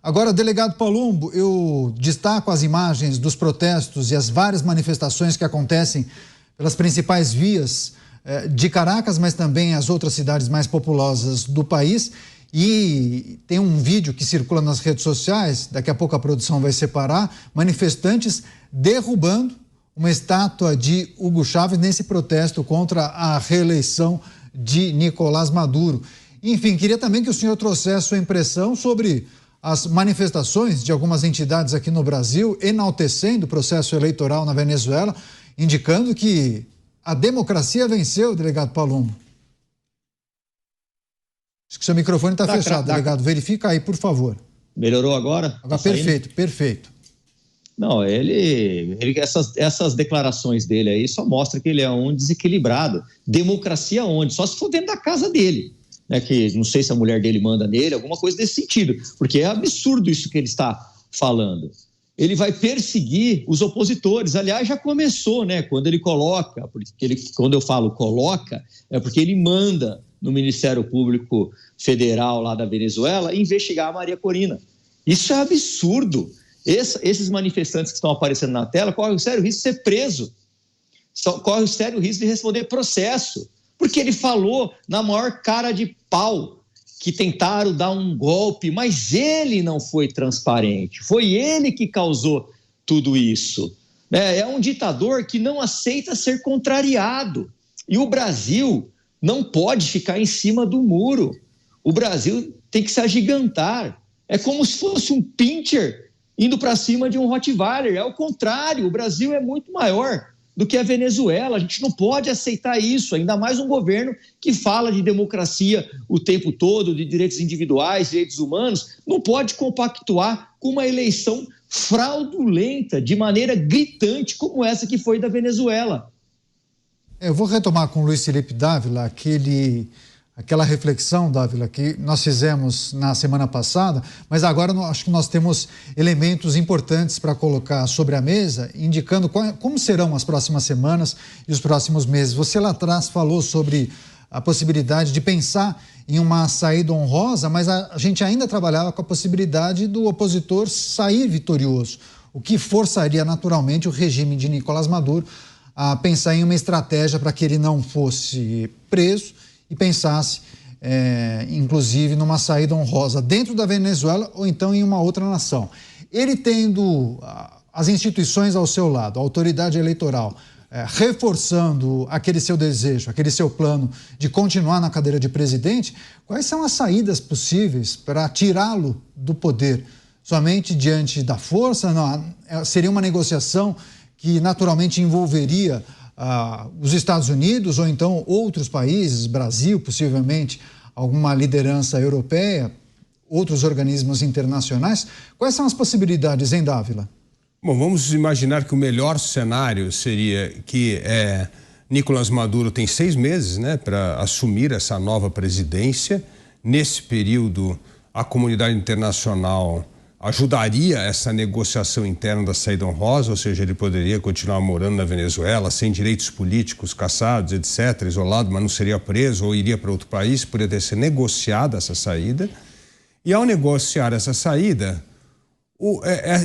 Agora, delegado Palumbo, eu destaco as imagens dos protestos e as várias manifestações que acontecem pelas principais vias de Caracas, mas também as outras cidades mais populosas do país. E tem um vídeo que circula nas redes sociais, daqui a pouco a produção vai separar, manifestantes derrubando uma estátua de Hugo Chávez nesse protesto contra a reeleição de Nicolás Maduro. Enfim, queria também que o senhor trouxesse sua impressão sobre as manifestações de algumas entidades aqui no Brasil, enaltecendo o processo eleitoral na Venezuela, indicando que a democracia venceu, delegado Palumbo. Acho que seu microfone está fechado, delegado. Verifica aí, por favor. Melhorou agora? Agora perfeito, perfeito. Não, essas declarações dele aí só mostram que ele é um desequilibrado. Democracia onde? Só se for dentro da casa dele. Né, que não sei se a mulher dele manda nele, alguma coisa desse sentido, porque é absurdo isso que ele está falando. Ele vai perseguir os opositores, aliás, já começou, né, quando ele coloca, quando eu falo coloca, é porque ele manda no Ministério Público Federal lá da Venezuela investigar a Maria Corina. Isso é absurdo. Esses manifestantes que estão aparecendo na tela correm o sério risco de ser preso, correm o sério risco de responder processo, porque ele falou na maior cara de pau que tentaram dar um golpe, mas ele não foi transparente, foi ele que causou tudo isso. É um ditador que não aceita ser contrariado. E o Brasil não pode ficar em cima do muro. O Brasil tem que se agigantar. É como se fosse um pincher indo para cima de um Rottweiler. É o contrário, o Brasil é muito maior do que a Venezuela. A gente não pode aceitar isso, ainda mais um governo que fala de democracia o tempo todo, de direitos individuais, direitos humanos, não pode compactuar com uma eleição fraudulenta, de maneira gritante, como essa que foi da Venezuela. Eu vou retomar com o Luiz Felipe Dávila aquela reflexão, Dávila, que nós fizemos na semana passada, mas agora acho que nós temos elementos importantes para colocar sobre a mesa, indicando como serão as próximas semanas e os próximos meses. Você lá atrás falou sobre a possibilidade de pensar em uma saída honrosa, mas a gente ainda trabalhava com a possibilidade do opositor sair vitorioso, o que forçaria naturalmente o regime de Nicolás Maduro a pensar em uma estratégia para que ele não fosse preso e pensasse, inclusive, numa saída honrosa dentro da Venezuela ou então em uma outra nação. Ele tendo as instituições ao seu lado, a autoridade eleitoral, reforçando aquele seu desejo, aquele seu plano de continuar na cadeira de presidente, quais são as saídas possíveis para tirá-lo do poder? Somente diante da força? Não, seria uma negociação que naturalmente envolveria os Estados Unidos ou então outros países, Brasil, possivelmente alguma liderança europeia, outros organismos internacionais. Quais são as possibilidades, hein, Dávila? Bom, vamos imaginar que o melhor cenário seria que Nicolás Maduro tem 6 meses, né, para assumir essa nova presidência. Nesse período, a comunidade internacional ajudaria essa negociação interna da saída honrosa, ou seja, ele poderia continuar morando na Venezuela sem direitos políticos, caçados, etc., isolado, mas não seria preso ou iria para outro país, poderia ser negociada essa saída. E ao negociar essa saída,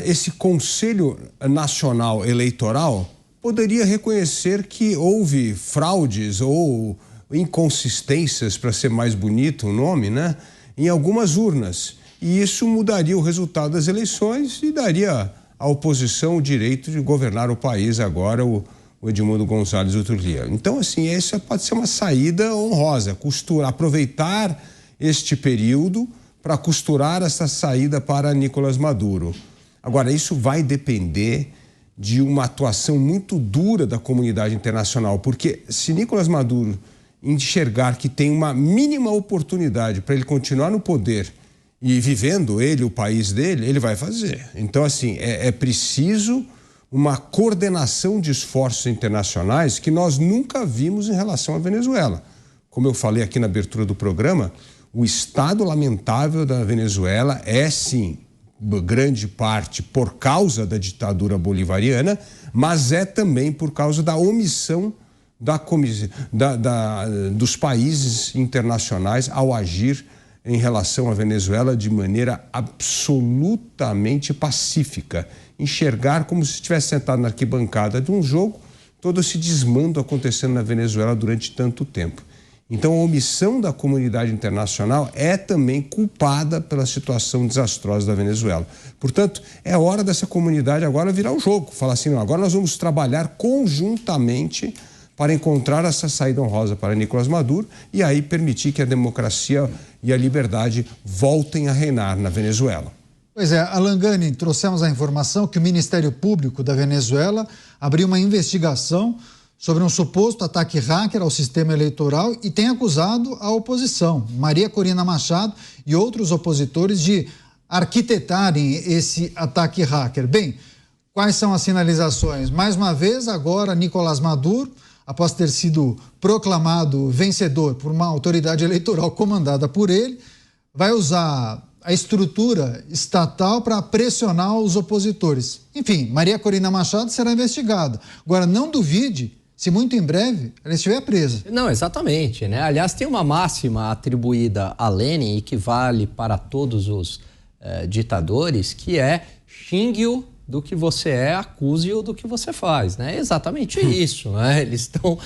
esse Conselho Nacional Eleitoral poderia reconhecer que houve fraudes ou inconsistências, para ser mais bonito o nome, né, em algumas urnas. E isso mudaria o resultado das eleições e daria à oposição o direito de governar o país agora, o Edmundo González Urrutia. Então, assim, essa pode ser uma saída honrosa, aproveitar este período para costurar essa saída para Nicolás Maduro. Agora, isso vai depender de uma atuação muito dura da comunidade internacional, porque se Nicolás Maduro enxergar que tem uma mínima oportunidade para ele continuar no poder e vivendo o país dele, ele vai fazer. Então, assim, é preciso uma coordenação de esforços internacionais que nós nunca vimos em relação à Venezuela. Como eu falei aqui na abertura do programa, o estado lamentável da Venezuela é, sim, grande parte por causa da ditadura bolivariana, mas é também por causa da omissão dos países internacionais ao agir em relação à Venezuela de maneira absolutamente pacífica. Enxergar como se estivesse sentado na arquibancada de um jogo, todo esse desmando acontecendo na Venezuela durante tanto tempo. Então, a omissão da comunidade internacional é também culpada pela situação desastrosa da Venezuela. Portanto, é hora dessa comunidade agora virar o jogo. Falar assim, não, agora nós vamos trabalhar conjuntamente para encontrar essa saída honrosa para Nicolás Maduro e aí permitir que a democracia e a liberdade voltem a reinar na Venezuela. Pois é, Alan Gani, trouxemos a informação que o Ministério Público da Venezuela abriu uma investigação sobre um suposto ataque hacker ao sistema eleitoral e tem acusado a oposição, Maria Corina Machado e outros opositores, de arquitetarem esse ataque hacker. Bem, quais são as sinalizações? Mais uma vez, agora, Nicolás Maduro, após ter sido proclamado vencedor por uma autoridade eleitoral comandada por ele, vai usar a estrutura estatal para pressionar os opositores. Enfim, Maria Corina Machado será investigada. Agora, não duvide se muito em breve ela estiver presa. Não, exatamente, né? Aliás, tem uma máxima atribuída a Lenin e que vale para todos os ditadores, que é xingue-o do que você é, acuse-o do que você faz, né? É exatamente isso, né? Eles estão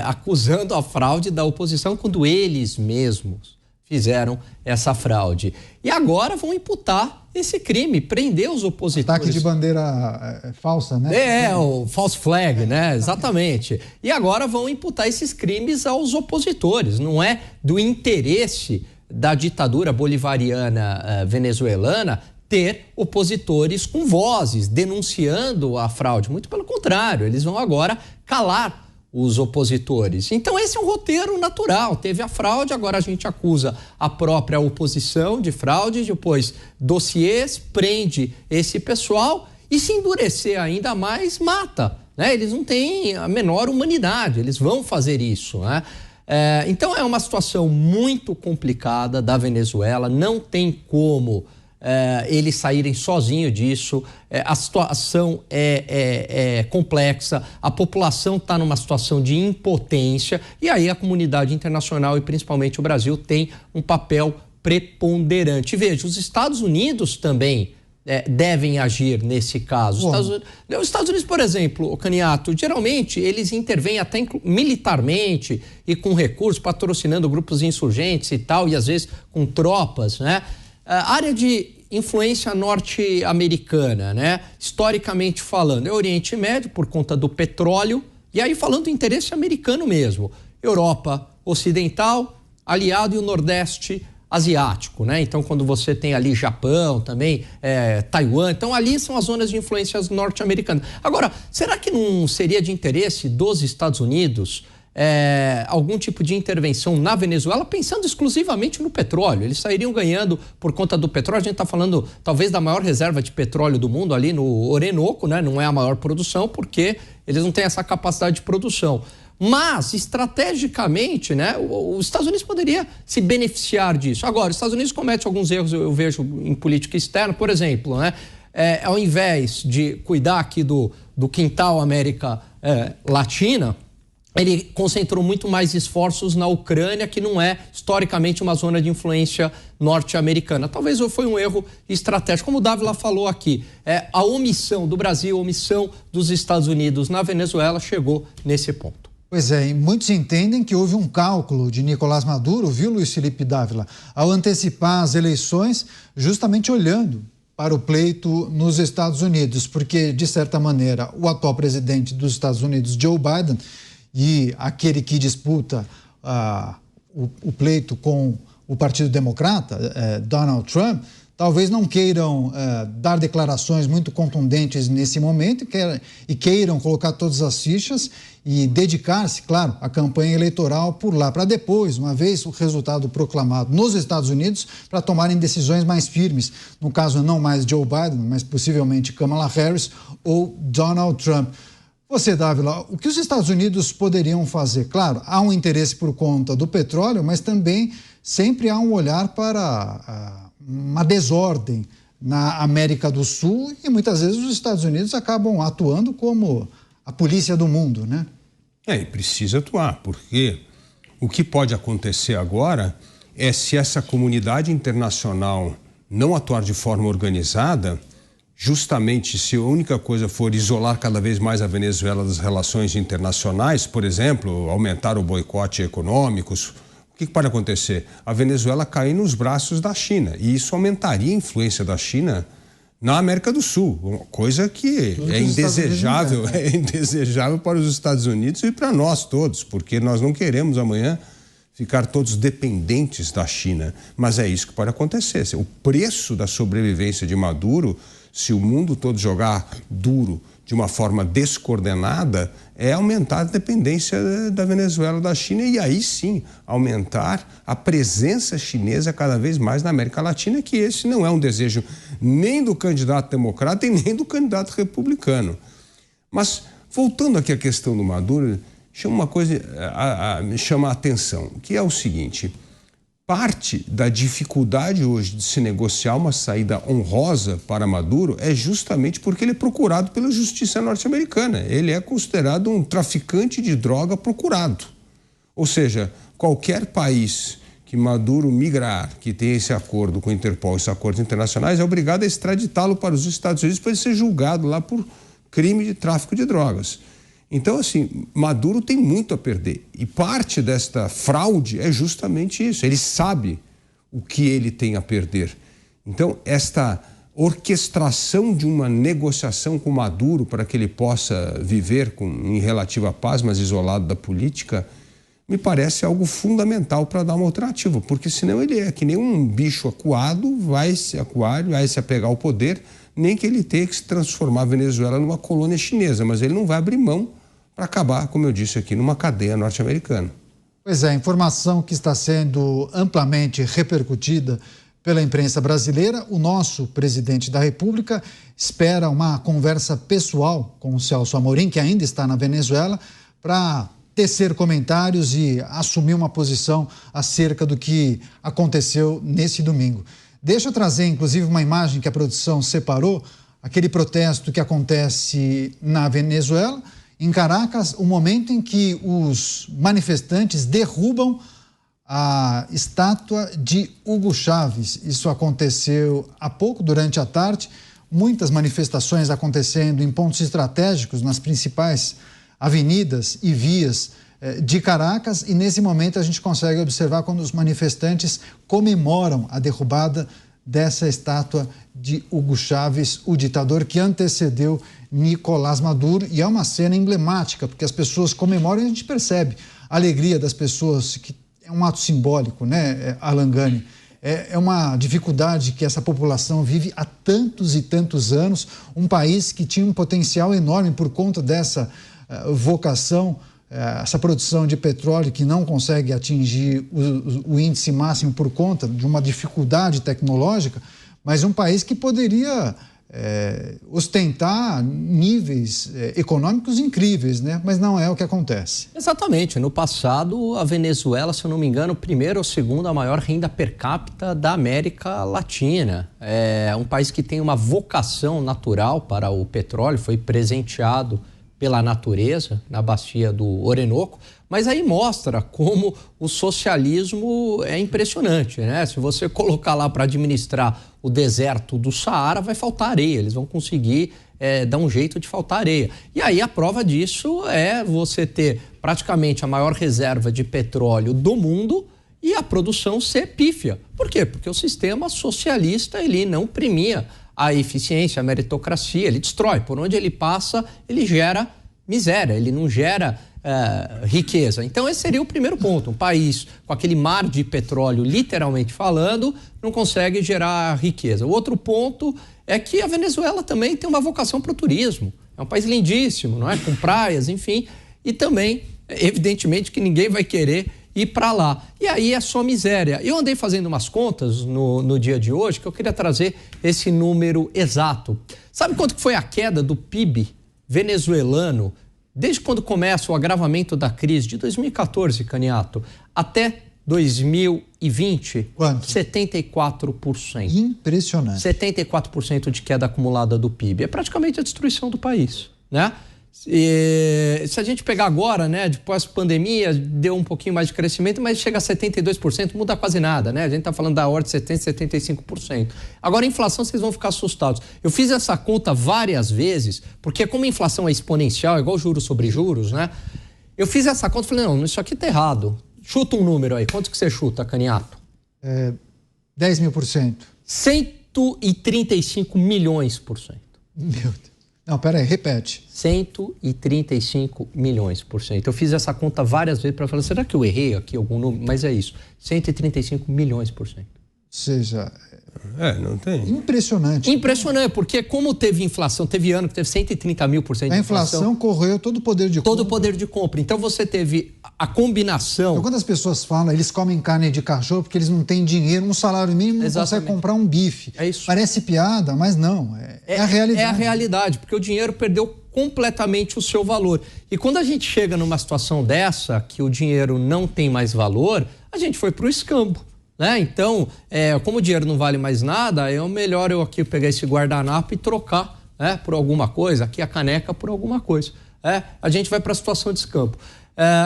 acusando a fraude da oposição quando eles mesmos fizeram essa fraude. E agora vão imputar esse crime, prender os opositores. Ataque de bandeira falsa, né? O false flag, né? Exatamente. E agora vão imputar esses crimes aos opositores. Não é do interesse da ditadura bolivariana venezuelana ter opositores com vozes denunciando a fraude. Muito pelo contrário, eles vão agora calar os opositores. Então esse é um roteiro natural. Teve a fraude, agora a gente acusa a própria oposição de fraude, depois dossiês, prende esse pessoal e, se endurecer ainda mais, mata, né? Eles não têm a menor humanidade, eles vão fazer isso, né? Então é uma situação muito complicada da Venezuela, não tem como eles saírem sozinhos disso. A situação é complexa, a população está numa situação de impotência e aí a comunidade internacional e principalmente o Brasil tem um papel preponderante. Veja, os Estados Unidos também devem agir nesse caso. Os Estados Unidos, por exemplo, Caniato, geralmente eles intervêm até militarmente e com recursos, patrocinando grupos insurgentes e tal, e às vezes com tropas, né? A área de influência norte-americana, né? Historicamente falando, é o Oriente Médio por conta do petróleo, e aí falando do interesse americano mesmo, Europa Ocidental, aliado e o Nordeste asiático, né? Então, quando você tem ali Japão também, Taiwan, então ali são as zonas de influências norte-americanas. Agora, será que não seria de interesse dos Estados Unidos algum tipo de intervenção na Venezuela, pensando exclusivamente no petróleo? Eles sairiam ganhando por conta do petróleo. A gente está falando talvez da maior reserva de petróleo do mundo ali no Orinoco, né? Não é a maior produção porque eles não têm essa capacidade de produção. Mas, estrategicamente, né, os Estados Unidos poderia se beneficiar disso. Agora, os Estados Unidos cometem alguns erros, eu vejo, em política externa, por exemplo, né? Ao invés de cuidar aqui do quintal América Latina, ele concentrou muito mais esforços na Ucrânia, que não é historicamente uma zona de influência norte-americana. Talvez foi um erro estratégico. Como o Dávila falou aqui, a omissão do Brasil, a omissão dos Estados Unidos na Venezuela chegou nesse ponto. Pois é, e muitos entendem que houve um cálculo de Nicolás Maduro, viu, Luiz Felipe Dávila, ao antecipar as eleições, justamente olhando para o pleito nos Estados Unidos, porque, de certa maneira, o atual presidente dos Estados Unidos, Joe Biden, e aquele que disputa o pleito com o Partido Democrata, Donald Trump, talvez não queiram dar declarações muito contundentes nesse momento e queiram colocar todas as fichas e dedicar-se, claro, à campanha eleitoral por lá, para depois, uma vez o resultado proclamado nos Estados Unidos, para tomarem decisões mais firmes. No caso, não mais Joe Biden, mas possivelmente Kamala Harris ou Donald Trump. Você, Dávila, o que os Estados Unidos poderiam fazer? Claro, há um interesse por conta do petróleo, mas também sempre há um olhar para uma desordem na América do Sul e muitas vezes os Estados Unidos acabam atuando como a polícia do mundo, né? E precisa atuar, porque o que pode acontecer agora é se essa comunidade internacional não atuar de forma organizada, justamente se a única coisa for isolar cada vez mais a Venezuela das relações internacionais, por exemplo, aumentar o boicote econômico, o que pode acontecer? A Venezuela cair nos braços da China, e isso aumentaria a influência da China na América do Sul, uma coisa que é indesejável, para os Estados Unidos e para nós todos, porque nós não queremos amanhã ficar todos dependentes da China, mas é isso que pode acontecer. O preço da sobrevivência de Maduro, se o mundo todo jogar duro de uma forma descoordenada, é aumentar a dependência da Venezuela da China e aí sim aumentar a presença chinesa cada vez mais na América Latina, que esse não é um desejo nem do candidato democrata e nem do candidato republicano. Mas, voltando aqui à questão do Maduro, uma coisa me chama a atenção, que é o seguinte: parte da dificuldade hoje de se negociar uma saída honrosa para Maduro é justamente porque ele é procurado pela justiça norte-americana. Ele é considerado um traficante de droga procurado. Ou seja, qualquer país que Maduro migrar, que tem esse acordo com o Interpol, esses acordos internacionais, é obrigado a extraditá-lo para os Estados Unidos para ele ser julgado lá por crime de tráfico de drogas. Então, assim, Maduro tem muito a perder. E parte desta fraude é justamente isso. Ele sabe o que ele tem a perder. Então, esta orquestração de uma negociação com Maduro para que ele possa viver em relativa paz, mas isolado da política, me parece algo fundamental para dar uma alternativa. Porque senão ele é que nem um bicho acuado, vai se apegar ao poder, nem que ele tenha que se transformar a Venezuela numa colônia chinesa, mas ele não vai abrir mão para acabar, como eu disse aqui, numa cadeia norte-americana. Pois é, informação que está sendo amplamente repercutida pela imprensa brasileira. O nosso presidente da República espera uma conversa pessoal com o Celso Amorim, que ainda está na Venezuela, para tecer comentários e assumir uma posição acerca do que aconteceu nesse domingo. Deixa eu trazer, inclusive, uma imagem que a produção separou, aquele protesto que acontece na Venezuela, em Caracas, o momento em que os manifestantes derrubam a estátua de Hugo Chávez. Isso aconteceu há pouco, durante a tarde, muitas manifestações acontecendo em pontos estratégicos, nas principais avenidas e vias de Caracas, e nesse momento a gente consegue observar quando os manifestantes comemoram a derrubada dessa estátua de Hugo Chávez, o ditador que antecedeu Nicolás Maduro, e é uma cena emblemática, porque as pessoas comemoram e a gente percebe a alegria das pessoas, que é um ato simbólico, né, Alan Gani? É uma dificuldade que essa população vive há tantos e tantos anos, um país que tinha um potencial enorme por conta dessa vocação, essa produção de petróleo que não consegue atingir o índice máximo por conta de uma dificuldade tecnológica, mas um país que poderia ostentar níveis econômicos incríveis, né? Mas não é o que acontece. Exatamente. No passado, a Venezuela, se eu não me engano, primeira ou segunda maior renda per capita da América Latina. É um país que tem uma vocação natural para o petróleo, foi presenteado pela natureza na bacia do Orinoco, mas aí mostra como o socialismo é impressionante, né? Se você colocar lá para administrar o deserto do Saara, vai faltar areia, eles vão conseguir dar um jeito de faltar areia. E aí a prova disso é você ter praticamente a maior reserva de petróleo do mundo e a produção ser pífia. Por quê? Porque o sistema socialista, ele não premia a eficiência, a meritocracia, ele destrói. Por onde ele passa, ele gera miséria, ele não gera riqueza. Então esse seria o primeiro ponto. Um país com aquele mar de petróleo, literalmente falando, não consegue gerar riqueza. O outro ponto é que a Venezuela também tem uma vocação para o turismo. É um país lindíssimo, não é? Com praias, enfim. E também, evidentemente, que ninguém vai querer ir para lá. E aí é só miséria. Eu andei fazendo umas contas no dia de hoje que eu queria trazer esse número exato. Sabe quanto que foi a queda do PIB venezuelano desde quando começa o agravamento da crise de 2014, Caniato, até 2020? Quanto? 74%. Impressionante. 74% de queda acumulada do PIB. É praticamente a destruição do país, né? Se a gente pegar agora, né, depois da pandemia, deu um pouquinho mais de crescimento, mas chega a 72%, muda quase nada, né? A gente está falando da ordem de 70%, 75%. Agora, a inflação, vocês vão ficar assustados. Eu fiz essa conta várias vezes, porque como a inflação é exponencial, igual juros sobre juros, né? Eu fiz essa conta e falei, não, isso aqui tá errado. Chuta um número aí. Quanto que você chuta, Caniato? 10.000%. 135 milhões%. Meu Deus. Não, peraí, repete. 135 milhões%. Eu fiz essa conta várias vezes para falar, será que eu errei aqui algum número? Mas é isso, 135 milhões%. Ou seja... não tem. Impressionante. Impressionante, porque como teve inflação, teve ano que teve 130 mil% de a inflação corroeu todo o poder de compra. Todo o poder de compra. Então você teve a combinação... Então, quando as pessoas falam, eles comem carne de cachorro porque eles não têm dinheiro, um salário mínimo não consegue comprar um bife. É isso. Parece piada, mas não, é a realidade. É a realidade, porque o dinheiro perdeu completamente o seu valor. E quando a gente chega numa situação dessa, que o dinheiro não tem mais valor, a gente foi para o escambo. Né? Então, como o dinheiro não vale mais nada, é melhor eu aqui pegar esse guardanapo e trocar, né, por alguma coisa, aqui a caneca por alguma coisa. A gente vai para a situação de escambo.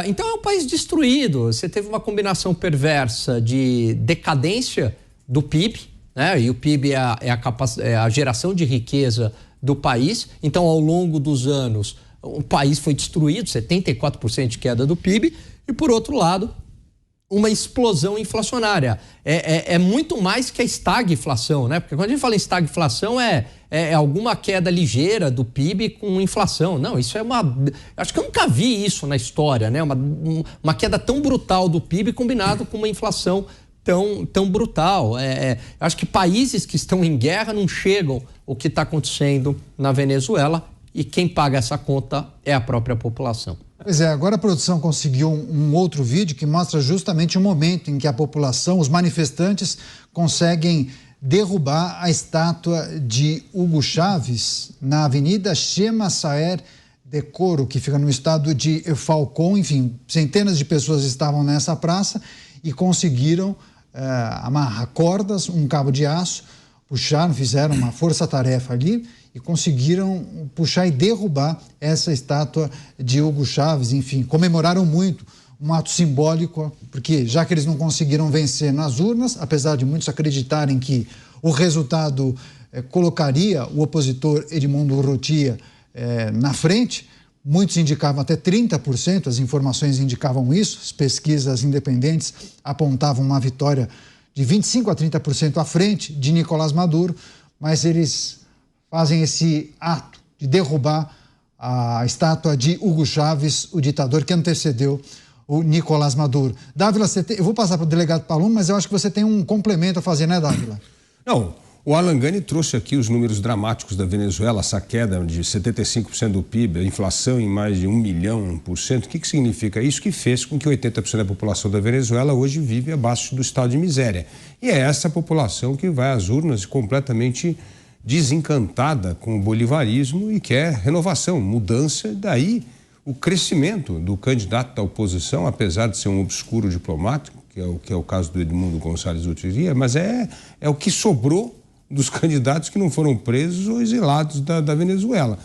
Então é um país destruído. Você teve uma combinação perversa de decadência do PIB, né? E o PIB é a geração de riqueza do país. Então, ao longo dos anos, o país foi destruído, 74% de queda do PIB, e por outro lado, uma explosão inflacionária. É muito mais que a estagflação, né? Porque quando a gente fala em estagflação é alguma queda ligeira do PIB com inflação. Não, isso é acho que eu nunca vi isso na história, né? Uma queda tão brutal do PIB combinado com uma inflação tão brutal. Acho que países que estão em guerra não chegam o que está acontecendo na Venezuela, e quem paga essa conta é a própria população. Pois é, agora a produção conseguiu um outro vídeo que mostra justamente o momento em que a população, os manifestantes, conseguem derrubar a estátua de Hugo Chávez na Avenida Chema Saer de Coro, que fica no estado de Falcón. Enfim, centenas de pessoas estavam nessa praça e conseguiram amarrar cordas, um cabo de aço, puxaram, fizeram uma força-tarefa ali e conseguiram puxar e derrubar essa estátua de Hugo Chávez. Enfim, comemoraram muito, um ato simbólico, porque já que eles não conseguiram vencer nas urnas, apesar de muitos acreditarem que o resultado colocaria o opositor Edmundo Urrutia na frente, muitos indicavam até 30%, as informações indicavam isso, as pesquisas independentes apontavam uma vitória de 25% a 30% à frente de Nicolás Maduro, mas eles fazem esse ato de derrubar a estátua de Hugo Chávez, o ditador que antecedeu o Nicolás Maduro. Dávila, eu vou passar para o delegado Palumbo, mas eu acho que você tem um complemento a fazer, né, Dávila? Não, o Alan Gani trouxe aqui os números dramáticos da Venezuela, essa queda de 75% do PIB, a inflação em mais de 1 milhão %. O que significa isso? Que fez com que 80% da população da Venezuela hoje vive abaixo do estado de miséria. E é essa população que vai às urnas completamente desencantada com o bolivarismo e quer renovação, mudança. Daí o crescimento do candidato da oposição, apesar de ser um obscuro diplomático, que é o caso do Edmundo Gonçalves Urrutia, mas é o que sobrou dos candidatos que não foram presos ou exilados da Venezuela.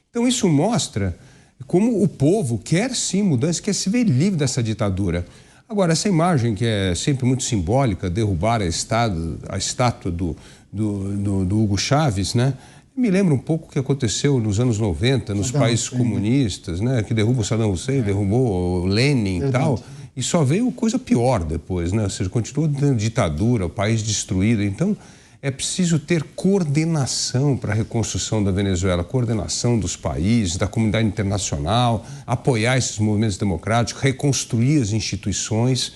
Então isso mostra como o povo quer sim mudança, quer se ver livre dessa ditadura. Agora, essa imagem que é sempre muito simbólica, derrubar a estátua do Hugo Chávez, né? Me lembra um pouco o que aconteceu nos anos 90, nos países comunistas, né? Que derrubou o Saddam Hussein, derrubou o Lenin e tal. E só veio coisa pior depois, né? Ou seja, continuou dando ditadura, o país destruído. Então, é preciso ter coordenação para a reconstrução da Venezuela, coordenação dos países, da comunidade internacional, apoiar esses movimentos democráticos, reconstruir as instituições,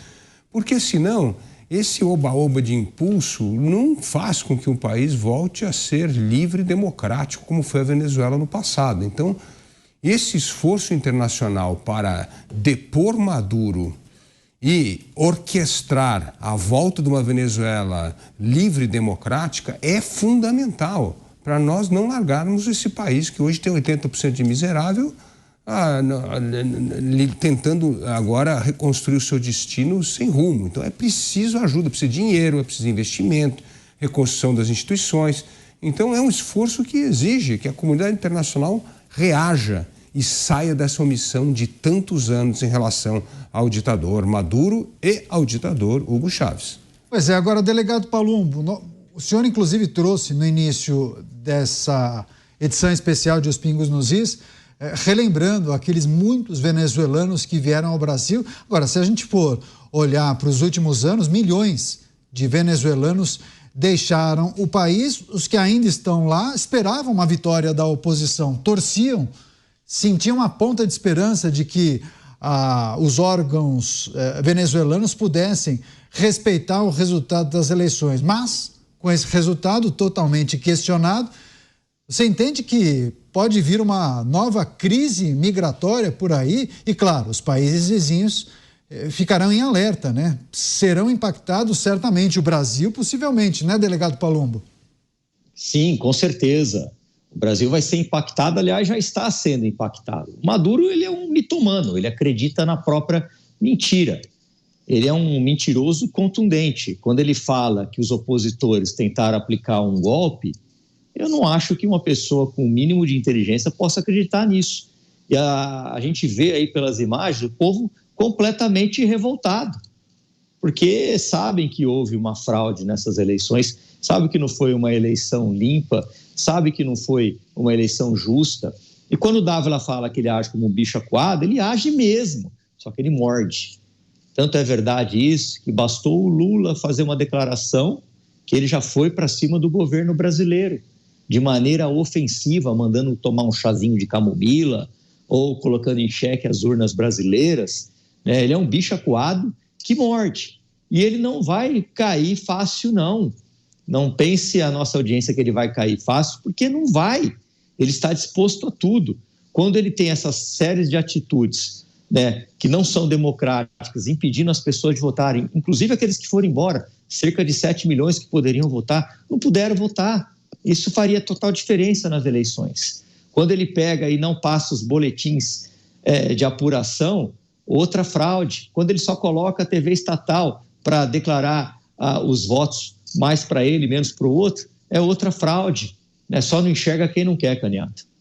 porque senão esse oba-oba de impulso não faz com que um país volte a ser livre e democrático como foi a Venezuela no passado. Então, esse esforço internacional para depor Maduro e orquestrar a volta de uma Venezuela livre e democrática é fundamental para nós não largarmos esse país que hoje tem 80% de miserável, tentando agora reconstruir o seu destino sem rumo. Então é preciso ajuda, precisa de dinheiro, é preciso de investimento, reconstrução das instituições. Então é um esforço que exige que a comunidade internacional reaja e saia dessa omissão de tantos anos em relação ao ditador Maduro e ao ditador Hugo Chávez. Pois é, agora, delegado Palumbo, o senhor inclusive trouxe no início dessa edição especial de Os Pingos nos Is, relembrando aqueles muitos venezuelanos que vieram ao Brasil. Agora, se a gente for olhar para os últimos anos, milhões de venezuelanos deixaram o país. Os que ainda estão lá esperavam uma vitória da oposição, torciam, sentiam uma ponta de esperança de que os órgãos venezuelanos pudessem respeitar o resultado das eleições. Mas, com esse resultado totalmente questionado, você entende que pode vir uma nova crise migratória por aí? E, claro, os países vizinhos ficarão em alerta, né? Serão impactados certamente, o Brasil possivelmente, né, delegado Palumbo? Sim, com certeza. O Brasil vai ser impactado, aliás, já está sendo impactado. O Maduro, ele é um mitomano, ele acredita na própria mentira. Ele é um mentiroso contundente. Quando ele fala que os opositores tentaram aplicar um golpe, eu não acho que uma pessoa com o mínimo de inteligência possa acreditar nisso. E a gente vê aí pelas imagens o povo completamente revoltado, porque sabem que houve uma fraude nessas eleições, sabem que não foi uma eleição limpa, sabem que não foi uma eleição justa. E quando o Dávila fala que ele age como um bicho acuado, ele age mesmo, só que ele morde. Tanto é verdade isso que bastou o Lula fazer uma declaração que ele já foi para cima do governo brasileiro, de maneira ofensiva, mandando tomar um chazinho de camomila ou colocando em xeque as urnas brasileiras. Ele é um bicho acuado que morde. E ele não vai cair fácil, não. Não pense a nossa audiência que ele vai cair fácil, porque não vai. Ele está disposto a tudo. Quando ele tem essas séries de atitudes, que não são democráticas, impedindo as pessoas de votarem, inclusive aqueles que foram embora, cerca de 7 milhões que poderiam votar, não puderam votar. Isso faria total diferença nas eleições. Quando ele pega e não passa os boletins de apuração, outra fraude. Quando ele só coloca a TV estatal para declarar os votos mais para ele, menos para o outro, é outra fraude. Só não enxerga quem não quer, Canhato.